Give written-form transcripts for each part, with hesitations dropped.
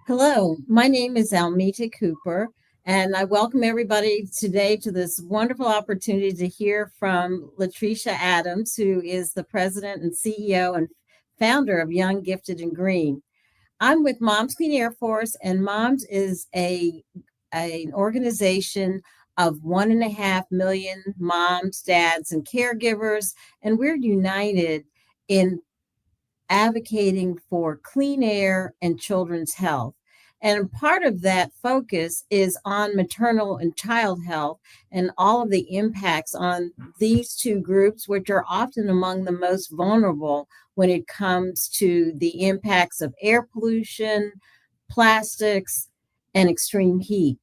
Hello, my name is Almeta Cooper, and I welcome everybody today to this wonderful opportunity to hear from LaTricea Adams, who is the president and CEO and founder of Young, Gifted, and Green. I'm with Moms Clean Air Force, and Moms is an organization of 1.5 million moms, dads, and caregivers, and we're united in advocating for clean air and children's health. And part of that focus is on maternal and child health and all of the impacts on these two groups, which are often among the most vulnerable when it comes to the impacts of air pollution, plastics, and extreme heat.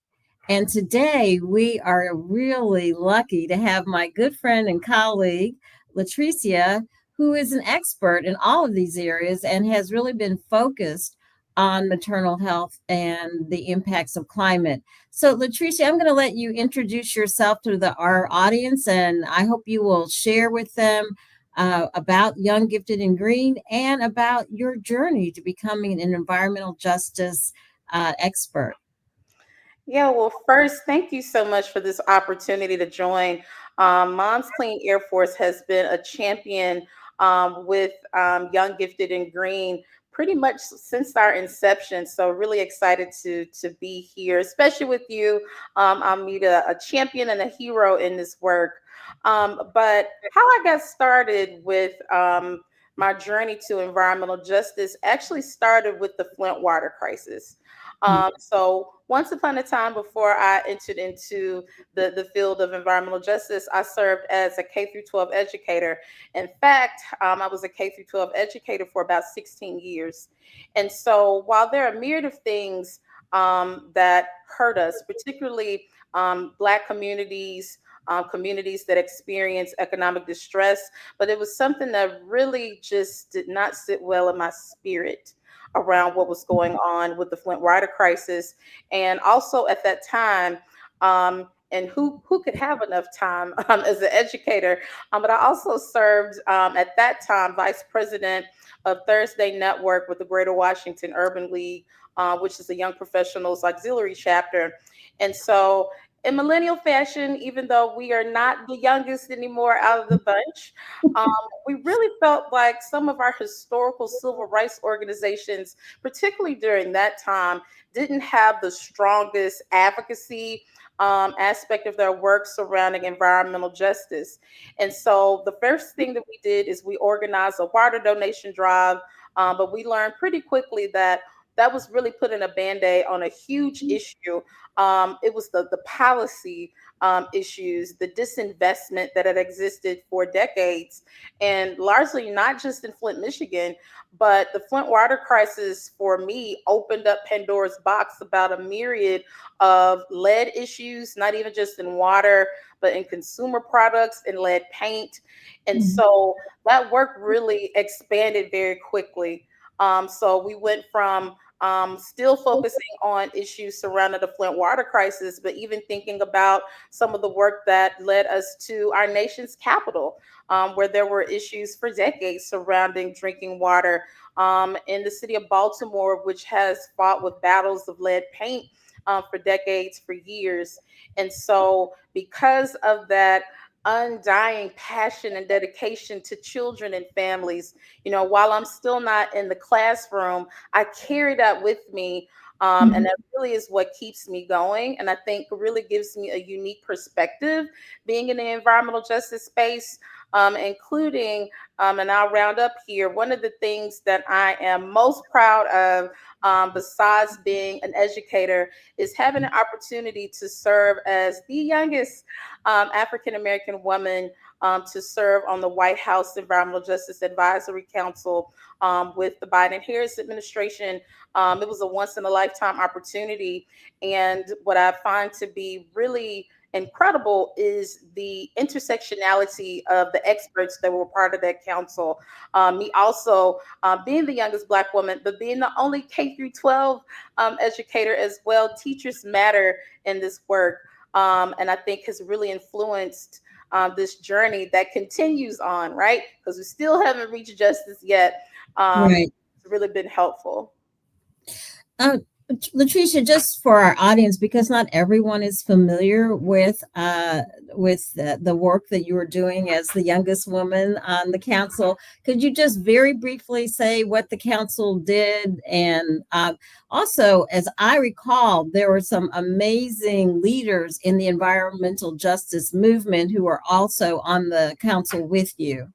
And today we are really lucky to have my good friend and colleague, LaTricea, who is an expert in all of these areas and has really been focused on maternal health and the impacts of climate. So, LaTricea, I'm going to let you introduce yourself to our audience, and I hope you will share with them about Young, Gifted, and Green and about your journey to becoming an environmental justice expert. Yeah, well, first, thank you so much for this opportunity to join. Mom's Clean Air Force has been a champion with Young, Gifted, and Green pretty much since our inception. So, really excited to be here, especially with you. I'll meet a champion and a hero in this work. But how I got started with my journey to environmental justice actually started with the Flint water crisis. So once upon a time, before I entered into the field of environmental justice, I served as a K through 12 educator. In fact, I was a K through 12 educator for about 16 years. And so while there are a myriad of things that hurt us, particularly Black communities, communities that experience economic distress, but it was something that really just did not sit well in my spirit around what was going on with the Flint water crisis. And also at that time, and who could have enough time as an educator? But I also served at that time vice president of Thursday Network with the Greater Washington Urban League, which is a young professionals auxiliary chapter. And so in millennial fashion, even though we are not the youngest anymore out of the bunch, um, we really felt like some of our historical civil rights organizations, particularly during that time, didn't have the strongest advocacy aspect of their work surrounding environmental justice. And so the first thing that we did is we organized a water donation drive, but we learned pretty quickly that that was really putting a band-aid on a huge issue. It was the policy issues, the disinvestment that had existed for decades, and largely not just in Flint, Michigan, but the Flint water crisis for me opened up Pandora's box about a myriad of lead issues, not even just in water, but in consumer products and lead paint. And so that work really expanded very quickly. So we went from still focusing on issues surrounding the Flint water crisis, but even thinking about some of the work that led us to our nation's capital, where there were issues for decades surrounding drinking water. In the city of Baltimore, which has fought with battles of lead paint for decades, for years. And so, because of that undying passion and dedication to children and families, while I'm still not in the classroom, I carry that with me. And that really is what keeps me going. And I think really gives me a unique perspective being in the environmental justice space, including, and I'll round up here, one of the things that I am most proud of, besides being an educator, is having an opportunity to serve as the youngest African American woman to serve on the White House Environmental Justice Advisory Council with the Biden Harris administration. It was a once in a lifetime opportunity. And what I find to be really incredible is the intersectionality of the experts that were part of that council. Me also being the youngest Black woman, but being the only K through 12 educator as well. Teachers matter in this work, and I think has really influenced this journey that continues on, right? Because we still haven't reached justice yet. Right. It's really been helpful. LaTricea, just for our audience, because not everyone is familiar with the work that you are doing as the youngest woman on the council, could you just very briefly say what the council did? And also, as I recall, there were some amazing leaders in the environmental justice movement who are also on the council with you.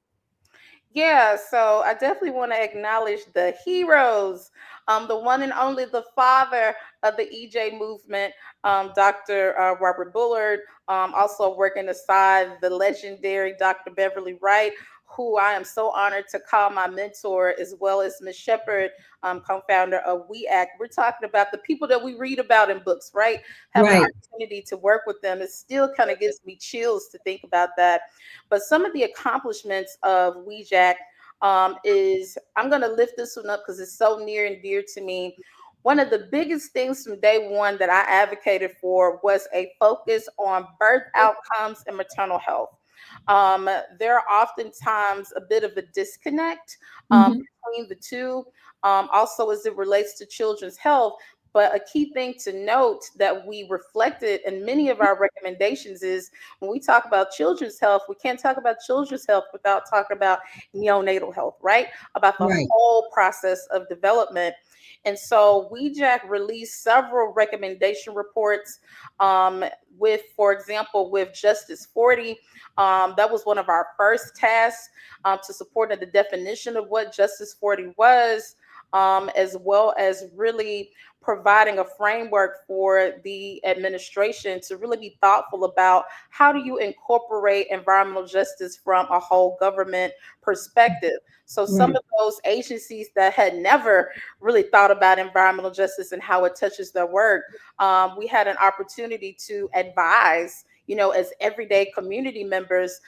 Yeah, so I definitely want to acknowledge the heroes, the one and only the father of the EJ movement, Dr. Robert Bullard, also working aside the legendary Dr. Beverly Wright, who I am so honored to call my mentor, as well as Ms. Shepherd, co-founder of We Act. We're talking about the people that we read about in books, right? Have an Right, opportunity to work with them. It still kind of gives me chills to think about that. But some of the accomplishments of WeJack is I'm going to lift this one up because it's so near and dear to me. One of the biggest things from day one that I advocated for was a focus on birth outcomes and maternal health. There are oftentimes a bit of a disconnect hmm, between the two, also as it relates to children's health. But a key thing to note that we reflected in many of our recommendations is when we talk about children's health, we can't talk about children's health without talking about neonatal health, right? About the right. whole process of development. And so WeJack released several recommendation reports with, for example, with Justice 40. That was one of our first tasks to support the definition of what Justice 40 was, as well as really providing a framework for the administration to really be thoughtful about how do you incorporate environmental justice from a whole government perspective. So some Right. of those agencies that had never really thought about environmental justice and how it touches their work, we had an opportunity to advise, as everyday community members,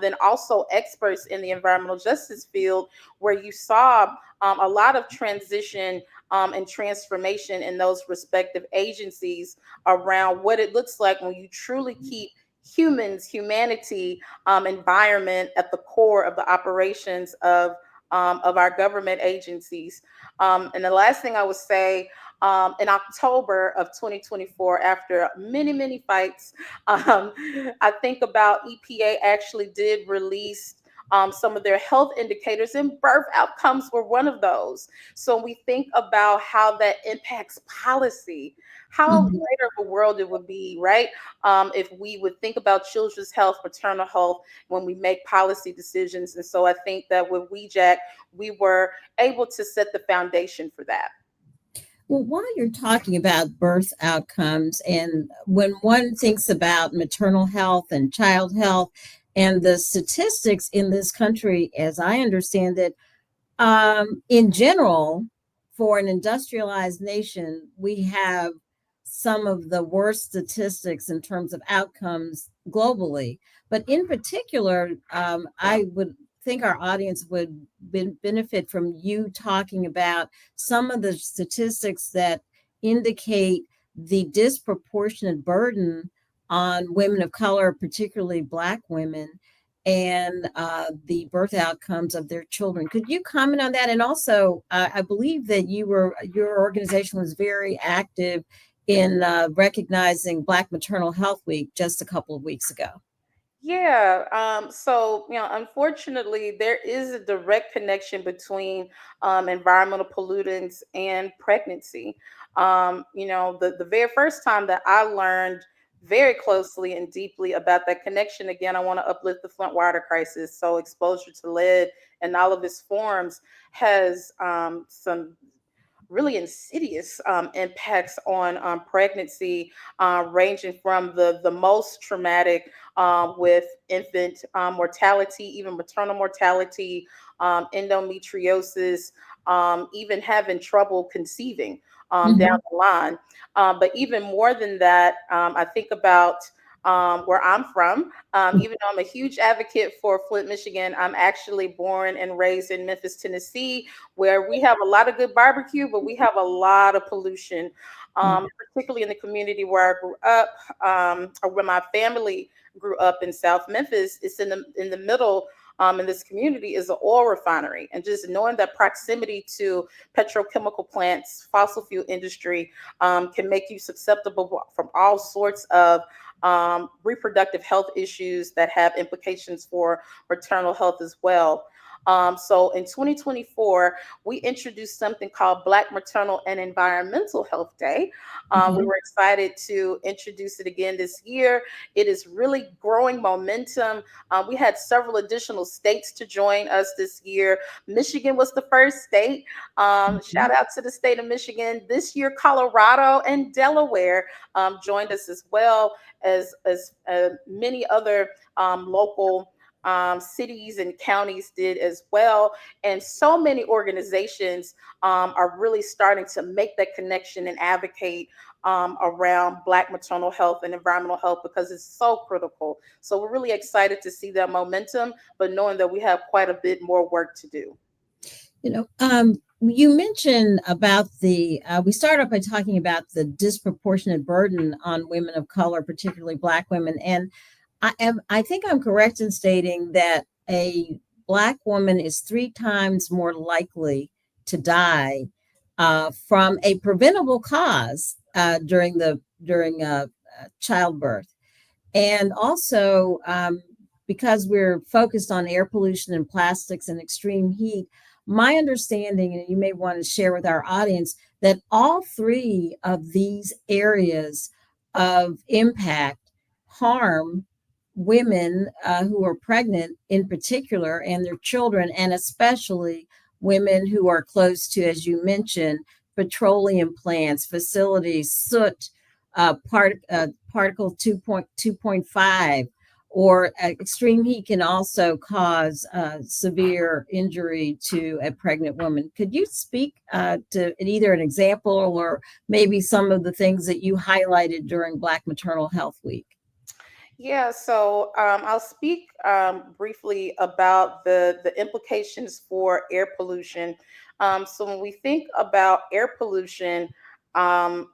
then also experts in the environmental justice field, where you saw a lot of transition and transformation in those respective agencies around what it looks like when you truly keep humanity, environment at the core of the operations of our government agencies. And the last thing I would say, in October of 2024, after many, many fights, um, I think about EPA actually did release some of their health indicators, and birth outcomes were one of those. So when we think about how that impacts policy, how Mhm. greater of a world it would be, right? If we would think about children's health, maternal health when we make policy decisions. And so I think that with WeJack, we were able to set the foundation for that. Well, while you're talking about birth outcomes, and when one thinks about maternal health and child health and the statistics in this country, as I understand it, in general, for an industrialized nation, we have some of the worst statistics in terms of outcomes globally. But in particular, I would think our audience would benefit from you talking about some of the statistics that indicate the disproportionate burden on women of color, particularly Black women, and the birth outcomes of their children. Could you comment on that? And also, I believe that your organization was very active in recognizing Black Maternal Health Week just a couple of weeks ago. Yeah. So, unfortunately, there is a direct connection between environmental pollutants and pregnancy. The very first time that I learned very closely and deeply about that connection, again, I want to uplift the Flint water crisis. So, exposure to lead in all of its forms has some really insidious impacts on pregnancy, ranging from the most traumatic with infant mortality, even maternal mortality, endometriosis, even having trouble conceiving down Mhm. the line. But even more than that, I think about where I'm from. Even though I'm a huge advocate for Flint, Michigan, I'm actually born and raised in Memphis, Tennessee, where we have a lot of good barbecue, but we have a lot of pollution, particularly in the community where I grew up, or where my family grew up in South Memphis. It's in the middle. in this community is an oil refinery. And just knowing that proximity to petrochemical plants, fossil fuel industry, can make you susceptible from all sorts of reproductive health issues that have implications for maternal health as well. So in 2024, we introduced something called Black Maternal and Environmental Health Day. We Mhm. were excited to introduce it again this year. It is really growing momentum. We had several additional states to join us this year. Michigan was the first state. Shout Mhm. out to the state of Michigan. This year, Colorado and Delaware joined us as well as many other local cities and counties did as well. And so many organizations are really starting to make that connection and advocate around Black maternal health and environmental health because it's so critical. So we're really excited to see that momentum, but knowing that we have quite a bit more work to do. You mentioned about we start off by talking about the disproportionate burden on women of color, particularly Black women. And I think I'm correct in stating that a Black woman is 3 times more likely to die from a preventable cause during childbirth. And also, because we're focused on air pollution and plastics and extreme heat, my understanding, and you may want to share with our audience, that all three of these areas of impact harm women who are pregnant in particular and their children, and especially women who are close to, as you mentioned, petroleum plants, facilities, soot, particle 2.5, or extreme heat can also cause severe injury to a pregnant woman. Could you speak to either an example or maybe some of the things that you highlighted during Black Maternal Health Week? Yeah, so I'll speak briefly about the implications for air pollution. So when we think about air pollution,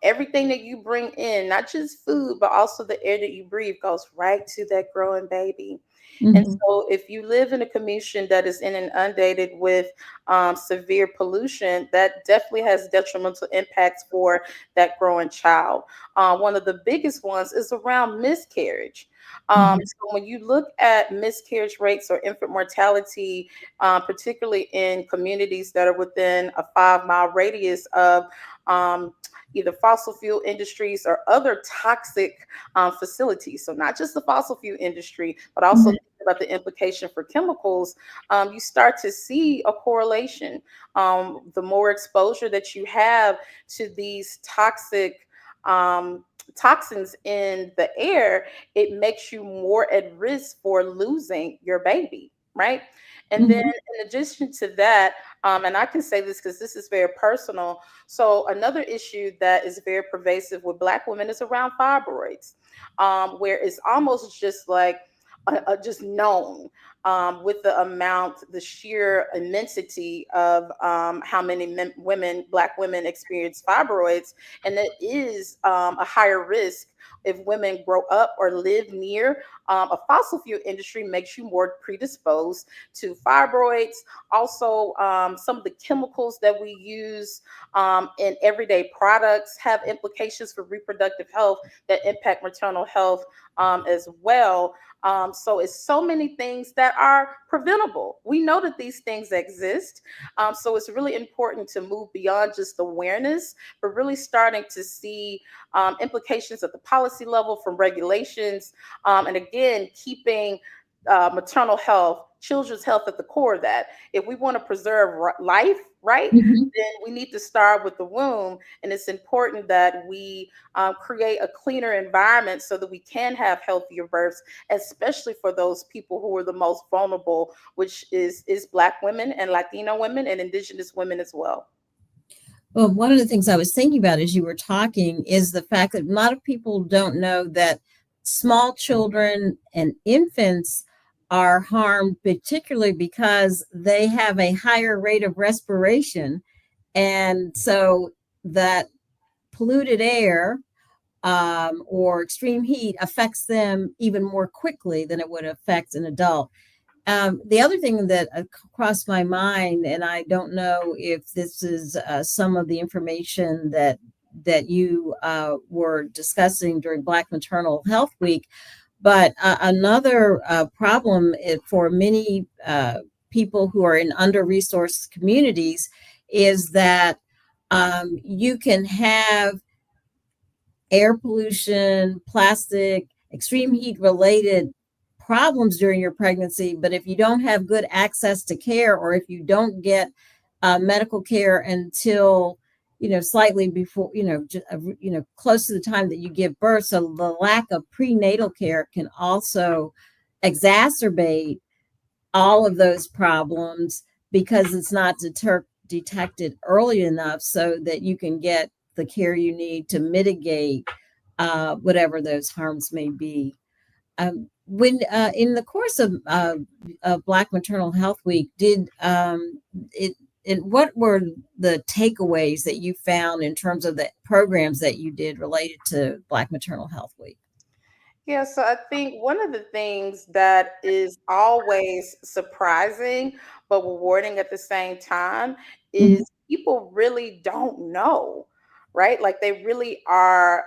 everything that you bring in, not just food, but also the air that you breathe, goes right to that growing baby. And Mhm. so, if you live in a community that is inundated with severe pollution, that definitely has detrimental impacts for that growing child. One of the biggest ones is around miscarriage. Mhm. So when you look at miscarriage rates or infant mortality, particularly in communities that are within a 5 mile radius of um, either fossil fuel industries or other toxic facilities. So not just the fossil fuel industry, but also Mhm. think about the implication for chemicals. You start to see a correlation. The more exposure that you have to these toxins in the air, it makes you more at risk for losing your baby, right? And then, Mhm. in addition to that, and I can say this because this is very personal. So, another issue that is very pervasive with Black women is around fibroids, where it's almost just like just known with the amount, the sheer immensity of how many women, Black women, experience fibroids, and it is a higher risk if women grow up or live near a fossil fuel industry makes you more predisposed to fibroids. Also, some of the chemicals that we use in everyday products have implications for reproductive health that impact maternal health as well. So it's so many things that are preventable. We know that these things exist. So it's really important to move beyond just awareness, but really starting to see implications at the policy level from regulations. And again, keeping maternal health, children's health at the core of that. If we want to preserve life, right, Mhm. then we need to start with the womb. And it's important that we create a cleaner environment so that we can have healthier births, especially for those people who are the most vulnerable, which is Black women and Latino women and Indigenous women as well. Well, one of the things I was thinking about as you were talking is the fact that a lot of people don't know that small children and infants are harmed, particularly because they have a higher rate of respiration. And so that polluted air or extreme heat affects them even more quickly than it would affect an adult. The other thing that crossed my mind, and I don't know if this is some of the information that you were discussing during Black Maternal Health Week, but another problem for many people who are in under-resourced communities is that you can have air pollution, plastic, extreme heat related problems during your pregnancy. But if you don't have good access to care, or if you don't get medical care until slightly before, close to the time that you give birth, so the lack of prenatal care can also exacerbate all of those problems because it's not detected early enough so that you can get the care you need to mitigate whatever those harms may be. When in the course of Black Maternal Health Week, did what were the takeaways that you found in terms of the programs that you did related to Black Maternal Health Week? Yeah, so I think one of the things that is always surprising but rewarding at the same time is Mhm, people really don't know, right? Like they really are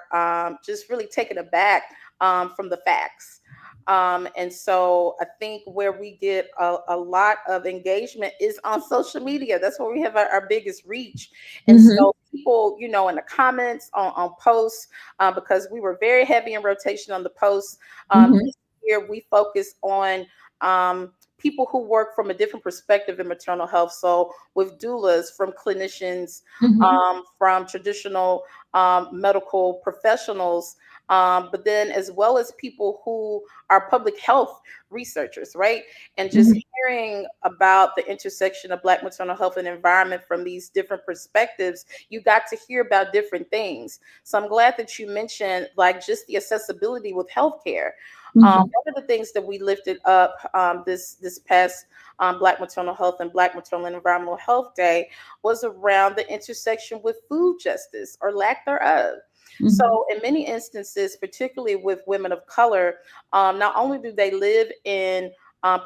just really taken aback from the facts. And so I think where we get a lot of engagement is on social media. That's where we have our biggest reach. And mhm, so people, in the comments, on posts, because we were very heavy in rotation on the posts. mhm, This year, we focus on people who work from a different perspective in maternal health. So, with doulas, from clinicians, mhm, from traditional medical professionals, but then as well as people who are public health researchers, right? And just mhm, hearing about the intersection of Black maternal health and environment from these different perspectives, you got to hear about different things. So I'm glad that you mentioned like just the accessibility with healthcare. mhm, One of the things that we lifted up this past Black Maternal Health and Black Maternal and Environmental Health Day was around the intersection with food justice or lack thereof. mhm, So, in many instances, particularly with women of color, not only do they live in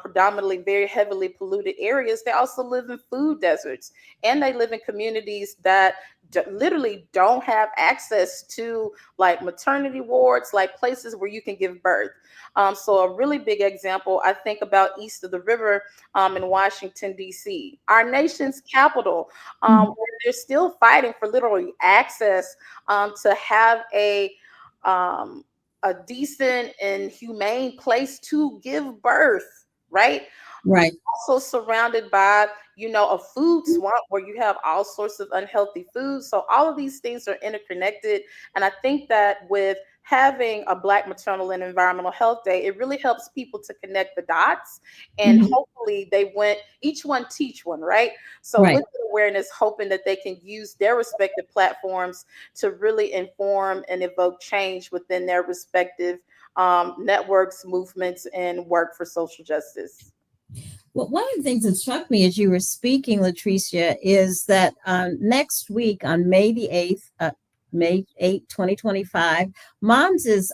predominantly very heavily polluted areas, they also live in food deserts, and they live in communities that literally don't have access to like maternity wards, like places where you can give birth. So a really big example, I think about east of the river in Washington, D.C., our nation's capital, mhm. where they're still fighting for literally access to have um, a decent and humane place to give birth, right? Right. Also surrounded by, a food swamp where you have all sorts of unhealthy foods. So all of these things are interconnected. And I think that with having a Black Maternal and Environmental Health Day, it really helps people to connect the dots. And Mhm. hopefully they went, each one teach one, right? So Right. with the awareness, hoping that they can use their respective platforms to really inform and evoke change within their respective networks, movements, and work for social justice. Well, one of the things that struck me as you were speaking, LaTricea, is that next week on May 8th, 2025, Moms is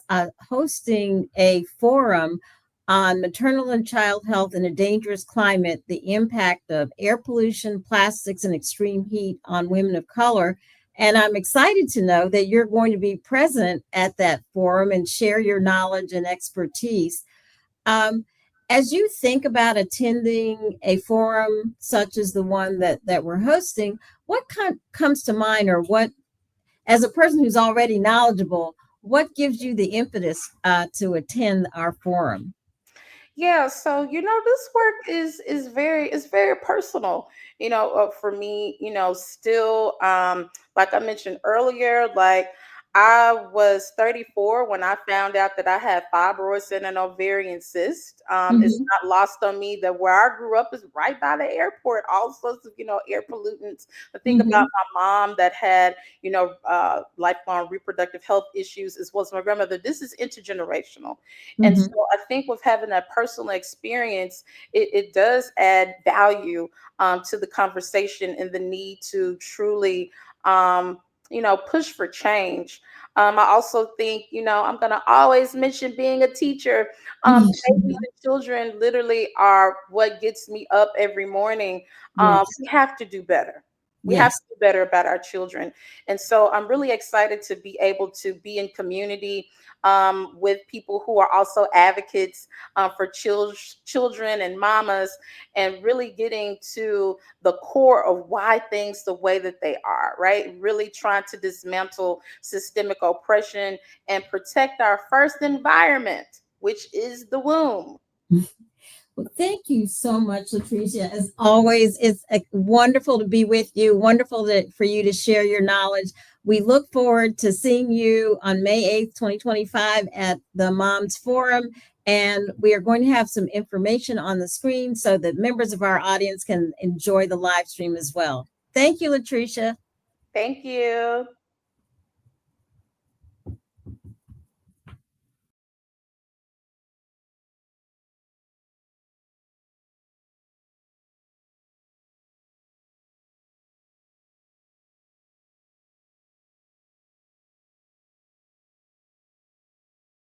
hosting a forum on maternal and child health in a dangerous climate, the impact of air pollution, plastics, and extreme heat on women of color. And I'm excited to know that you're going to be present at that forum and share your knowledge and expertise. Um, as you think about attending a forum such as the one that we're hosting, what comes to mind, or what, as a person who's already knowledgeable, what gives you the impetus to attend our forum? Yeah, so this work is very personal. For me, still, like I mentioned earlier, like I was 34 when I found out that I had fibroids and an ovarian cyst. It's Mhm, not lost on me that where I grew up is right by the airport, all sorts of air pollutants. The thing about mhm, my mom that had lifelong reproductive health issues, as well as my grandmother, this is intergenerational. And so mhm, I think with having that personal experience, it does add value to the conversation and the need to truly push for change. I also think, I'm going to always mention being a teacher. Babies and children literally are what gets me up every morning. Yes. We have to do better. We have Yes. to do better about our children. And so I'm really excited to be able to be in community with people who are also advocates for children and mamas, and really getting to the core of why things the way that they are, right? Really trying to dismantle systemic oppression and protect our first environment, which is the womb. Well, thank you so much, LaTricea. As always, it's wonderful to be with you. Wonderful for you to share your knowledge. We look forward to seeing you on May 8th, 2025 at the Moms Forum. And we are going to have some information on the screen so that members of our audience can enjoy the live stream as well. Thank you, LaTricea. Thank you.